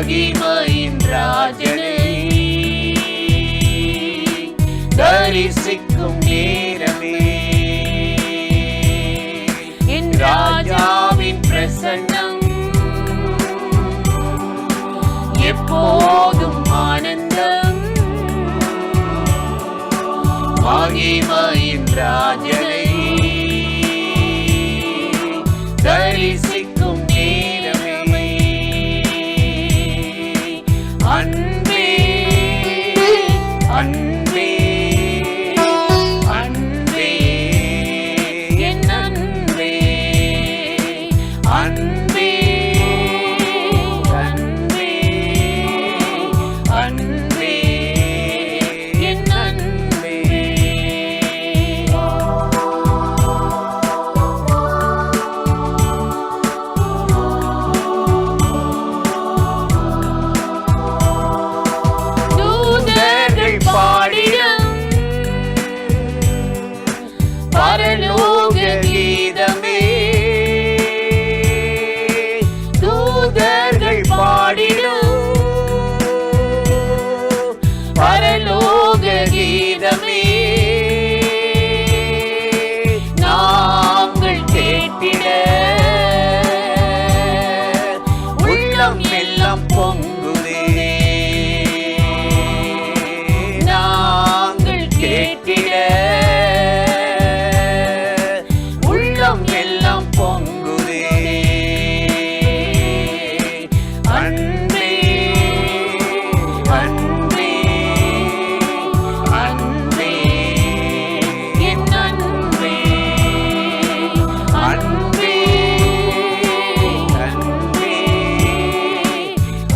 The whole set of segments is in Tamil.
மகிமையின் ராஜனை தரிசிக்கும் நேரமே என் ராஜாவின் பிரசன்னம் எப்போதும் ஆனந்தம். மகிமையின் ராஜனை தரிசிக்கும் நேரமே அன்பே அன்பே அன்பே என் அன்பே அன்பே அன்பே அன்பே என் அன்பே. தூதர்கள் பாடிடும் பரலோக கீதமே தூதர்கள் பாடிடும் பரலோக கீதமே நாங்கள் கேட்டிட உள்ளம் எல்லாம் பொங்குதே. நாங்கள் கேட்டிட உள்ளம் எல்லாம் பொங்குதே. அன்பே அன்பே அன்பே என் அன்பே அன்பே அன்பே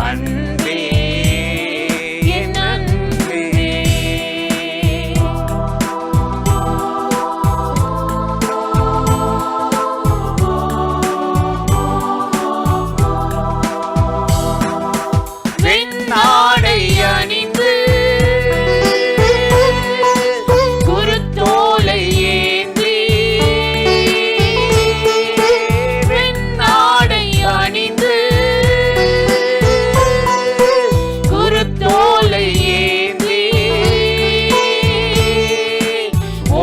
அன்பே என் அன்பே. வெண்ணாடை அணிந்து குருத்தோலை ஏந்தி வெண்ணாடை அணிந்து குருத்தோலை ஏந்தி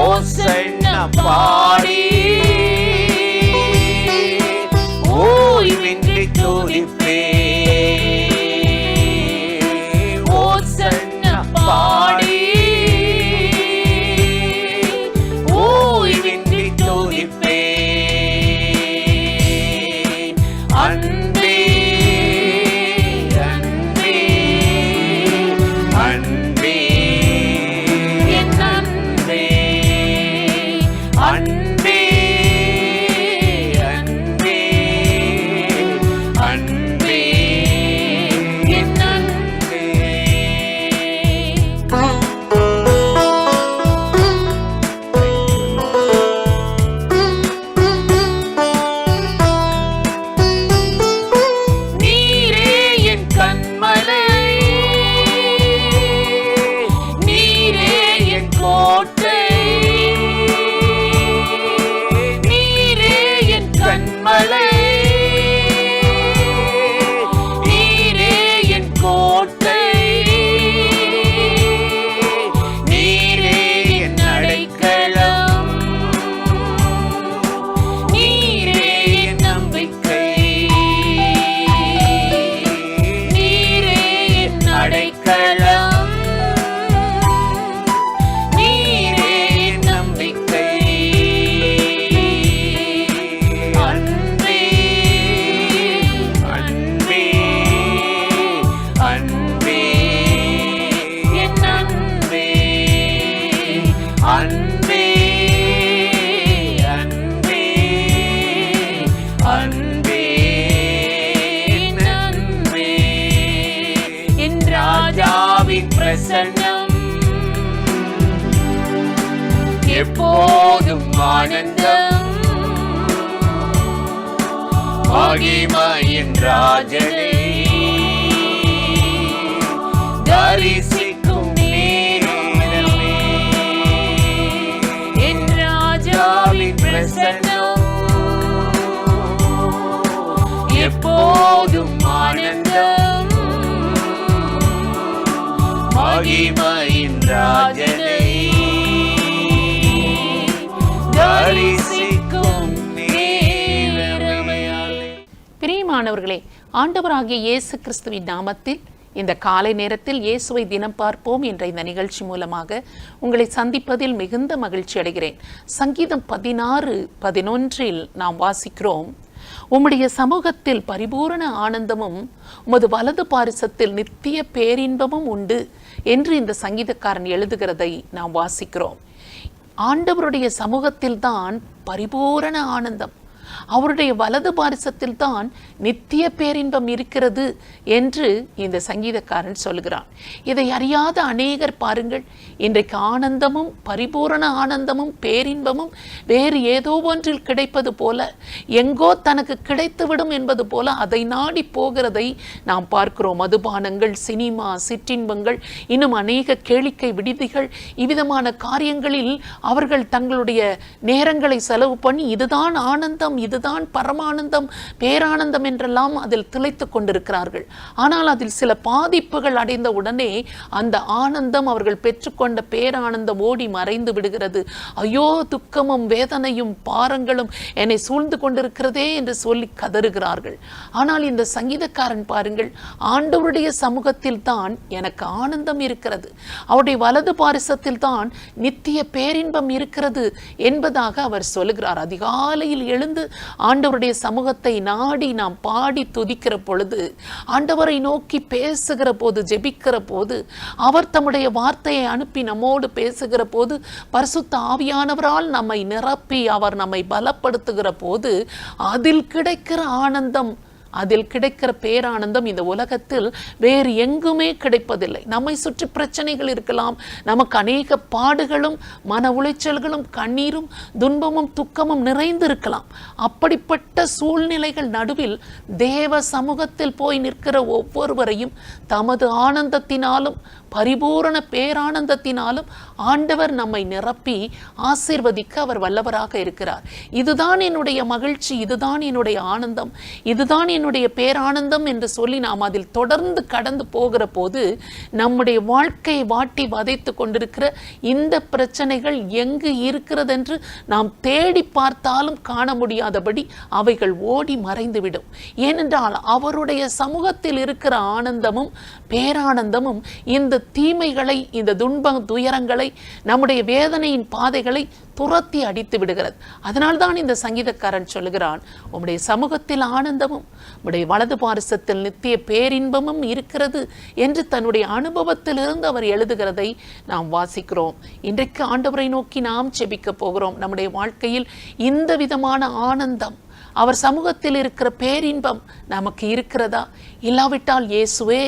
ஓசன்னா பாடி ஓய்வின்றி துதிப்பே. ஓசன்னா பாடி ஓய்வின்றி துதிப்பே. அன்பே அன்பே அன்பே என் அன்பே அன்பே அன்பே அன்பே என் அன்பே. நீரே என் கண்மலை நீரே என் கோட்டை நீரே என் கண்மலை நீரே என் கோட்டை நீரே என் அடைக்கலம் நீரே என் நம்பிக்கை நீரே என் அடைக்கலம் நீரே என் நம்பிக்கை. அன்பே அன்பே அன்பே என் அன்பே அன்பே அன்பே அன்பே என் அன்பே. என் ராஜாவின் பிரசன்னம் எப்போதும் ஆனந்தம். மகிமையின் ராஜனை தரிசிக்கும் நேரமே என் ராஜாவின் பிரசன்னம் எப்போதும் ஆனந்தம். மகிமையின் ராஜனை தரிசிக்கும் நேரமே. பிரியமானவர்களே, ஆண்டவராகிய இயேசு கிறிஸ்துவின் நாமத்தில் இந்த காலை நேரத்தில் இயேசுவை தினம் பார்ப்போம் என்ற இந்த நிகழ்ச்சி மூலமாக உங்களை சந்திப்பதில் மிகுந்த மகிழ்ச்சி அடைகிறேன். சங்கீதம் 16:11 நாம் வாசிக்கிறோம், உம்முடைய சமூகத்தில் பரிபூரண ஆனந்தமும் உமது வலது பாரிசத்தில் நித்திய பேரின்பமும் உண்டு என்று இந்த சங்கீதக்காரன் எழுதுகிறதை நாம் வாசிக்கிறோம். ஆண்டவருடைய சமூகத்தில் தான் பரிபூரண ஆனந்தம், அவருடைய வலது பாரிசத்தில் தான் நித்திய பேரின்பம் இருக்கிறது என்று இந்த சங்கீதக்காரன் சொல்கிறான். இதை அறியாத அநேகர் பாருங்கள், இன்றைக்கு ஆனந்தமும் பரிபூரண ஆனந்தமும் பேரின்பமும் வேறு ஏதோ ஒன்றில் கிடைப்பது போல, எங்கோ தனக்கு கிடைத்துவிடும் என்பது போல அதை நாடி போகிறதை நாம் பார்க்கிறோம். மதுபானங்கள், சினிமா, சிற்றின்பங்கள், இன்னும் அநேக கேளிக்கை விடுதிகள், இவ்விதமான காரியங்களில் அவர்கள் தங்களுடைய நேரங்களை செலவு பண்ணி இதுதான் ஆனந்தம், இதுதான் பரமானந்தம், பேரானந்தம் என்றெல்லாம் அதில் திளைத்து கொண்டிருக்கிறார்கள். ஆனால் அதில் சில பாதிப்புகள் அடைந்த உடனே அந்த ஆனந்தம், அவர்கள் பெற்றுக்கொண்ட பேரானந்தம் ஓடி மறைந்து விடுகிறது. ஐயோ, துக்கமும் வேதனையும் பாரங்களும் என்னை சூழ்ந்து கொண்டிருக்கிறதே என்று சொல்லி கதறுகிறார்கள். ஆனால் இந்த சங்கீதக்காரன் பாருங்கள், ஆண்டவருடைய சமூகத்தில் தான் எனக்கு ஆனந்தம் இருக்கிறது, அவருடைய வலது பாரிசத்தில் தான் நித்திய பேரின்பம் இருக்கிறது என்பதாக அவர் சொல்லுகிறார். அதிகாலையில் எழுந்து ஆண்டவருடைய சமூகத்தை நாடி நாம் பாடி துதிக்கிற பொழுது, ஆண்டவரை நோக்கி பேசுகிற போது, ஜெபிக்கிற போது, அவர் தம்முடைய வார்த்தையை அனுப்பி நம்மோடு பேசுகிற போது, பரிசுத்த ஆவியானவரால் நம்மை நிரப்பி அவர் நம்மை பலப்படுத்துகிற போது அதில் கிடைக்கிற ஆனந்தம், அதில் கிடைக்கிற பேரானந்தம் இந்த உலகத்தில் வேறு எங்குமே கிடைப்பதில்லை. நம்மை சுற்றி பிரச்சனைகள் இருக்கலாம், நமக்கு அநேக பாடுகளும் மன உளைச்சல்களும் கண்ணீரும் துன்பமும் துக்கமும் நிறைந்து இருக்கலாம். அப்படிப்பட்ட சூழ்நிலைகள் நடுவில் தேவ சமூகத்தில் போய் நிற்கிற ஒவ்வொருவரையும் தமது ஆனந்தத்தினாலும் பரிபூரண பேரானந்தத்தினாலும் ஆண்டவர் நம்மை நிரப்பி ஆசீர்வதிக்க அவர் வல்லவராக இருக்கிறார். இதுதான் என்னுடைய மகிழ்ச்சி, இதுதான் என்னுடைய ஆனந்தம், இதுதான் என்னுடைய பேரானந்தம் என்று சொல்லி நாம் அதில் தொடர்ந்து கடந்து போகிற போது நம்முடைய வாழ்க்கையை வாட்டி வதைத்து கொண்டிருக்கிற இந்த பிரச்சனைகள் எங்கு இருக்கிறதென்று நாம் தேடி பார்த்தாலும் காண முடியாதபடி அவைகள் ஓடி மறைந்துவிடும். ஏனென்றால் அவருடைய சமூகத்தில் இருக்கிற ஆனந்தமும் பேரானந்தமும் இந்த தீமைகளை, இந்த துன்ப துயரங்களை, நம்முடைய வேதனையின் பாதைகளை துரத்தி அடித்து விடுகிறது. அதனால்தான் இந்த சங்கீதக்காரன் சொல்லுகிறான், உம்முடைய சமூகத்தில் ஆனந்தமும் உம்முடைய வலது பாரிசத்தில் நித்திய பேரின்பமும் இருக்கிறது என்று தன்னுடைய அனுபவத்திலிருந்து அவர் எழுதுகிறதை நாம் வாசிக்கிறோம். இன்றைக்கு ஆண்டவரை நோக்கி நாம் செபிக்க போகிறோம். நம்முடைய வாழ்க்கையில் இந்த விதமான ஆனந்தம், அவர் சமூகத்தில் இருக்கிற பேரின்பம் நமக்கு இருக்கிறதா? இல்லாவிட்டால் இயேசுவே,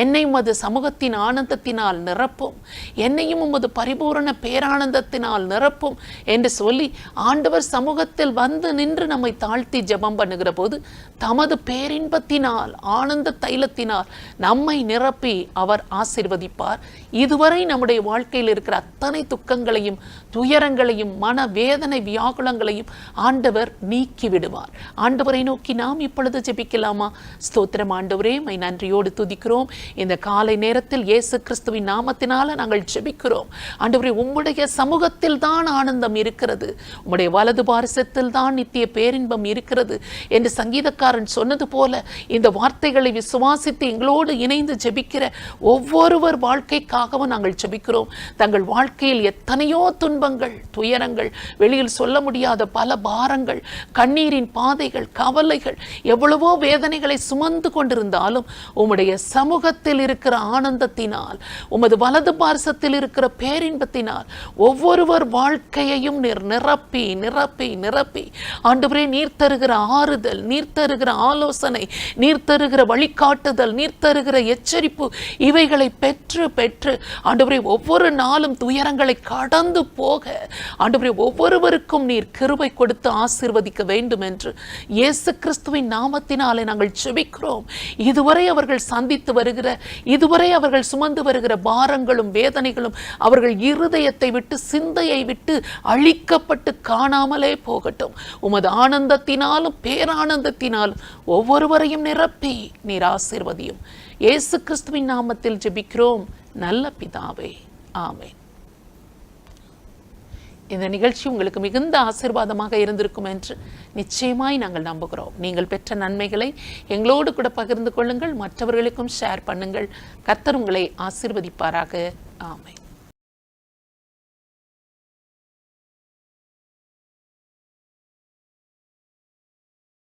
என்னை உமது சமூகத்தின் ஆனந்தத்தினால் நிரப்பும், என்னையும் உமது பரிபூரண பேரானந்தத்தினால் நிரப்பும் என்று சொல்லி ஆண்டவர் சமூகத்தில் வந்து நின்று நம்மை தாழ்த்தி ஜெபம் பண்ணுகிற போது தமது பேரின்பத்தினால், ஆனந்த தைலத்தினால் நம்மை நிரப்பி அவர் ஆசீர்வதிப்பார். இதுவரை நம்முடைய வாழ்க்கையில் இருக்கிற அத்தனை துக்கங்களையும் துயரங்களையும் மன வேதனை வியாகுலங்களையும் ஆண்டவர் நீக்கி விடுவார். ஆண்டவரை நோக்கி நாம் இப்பொழுது ஜெபிக்கலாமா? ஸ்தோத்திரம் ஆண்டவரே, மை நன்றியோடு துதிக்கிறோம். இந்த காலை நேரத்தில் இயேசு கிறிஸ்துவின் நாமத்தினால நாங்கள் ஜெபிக்கிறோம். ஆண்டவரே, உம்முடைய சமூகத்தில் தான் ஆனந்தம் இருக்கிறது, உம்முடைய வலது பாரிசத்தில் தான் நித்திய பேரின்பம் இருக்கிறது என்று சங்கீதக்காரன் சொன்னது போல இந்த வார்த்தைகளை விசுவாசித்து எங்களோடு இணைந்து ஜெபிக்கிற ஒவ்வொருவர் வாழ்க்கைக்காகவும் நாங்கள் ஜெபிக்கிறோம். தங்கள் வாழ்க்கையில் எத்தனையோ துன்பங்கள், துயரங்கள், வெளியில் சொல்ல முடியாத பல பாரங்கள், கண்ணீரின் பாதைகள், கவலைகள், எவ்வளவோ வேதனைகளை சுமந்து கொண்டிருந்தாலும் உம்முடைய சமூகத்தில் இருக்கிற ஆனந்தத்தினால், உமது வலது பாரிசத்தில் இருக்கிற பேரின்பத்தினால் ஒவ்வொருவர் வாழ்க்கையையும் நிரப்பி நிரப்பி நிரப்பி ஆண்டவரே, நீர் தருகிற ஆறுதல், நீர் தருகிற ஆலோசனை, நீர் தருகிற வழிகாட்டுதல், நீர் தருகிற எச்சரிப்பு, இவைகளை பெற்று பெற்று ஆண்டவரே ஒவ்வொரு நாளும் துயரங்களை கடந்து போக ஆண்டவரே ஒவ்வொருவருக்கும் நீர் கிருபை கொடுத்து ஆசீர்வதிக்க வேண்டும் என்று இயேசு கிறிஸ்துவின் நாமத்தினாலே நாங்கள் ஜெபிக்கிறோம். இதுவரை அவர்கள் சந்தித்து வருகிற வருகிற இதுவரை அவர்கள் சுமந்து வருகிற பாரங்களும் வேதனைகளும் அவர்கள் இருதயத்தை விட்டு சிந்தையை விட்டு அழிக்கப்பட்டு காணாமலே போகட்டும். உமது ஆனந்தத்தினாலும் பேரானந்தத்தினாலும் ஒவ்வொருவரையும் நிரப்பி நீர் ஆசீர்வதியும். இயேசு கிறிஸ்துவின் நாமத்தில் ஜெபிக்கிறோம் நல்ல பிதாவே, ஆமென். இந்த நிகழ்ச்சி உங்களுக்கு மிகுந்த ஆசீர்வாதமாக இருந்திருக்கும் என்று நிச்சயமாய் நாங்கள் நம்புகிறோம். நீங்கள் பெற்ற நன்மைகளை எங்களோடு கூட பகிர்ந்து கொள்ளுங்கள், மற்றவர்களுக்கும் ஷேர் பண்ணுங்கள். கர்த்தர் உங்களை ஆசீர்வதிப்பாராக. ஆமென்.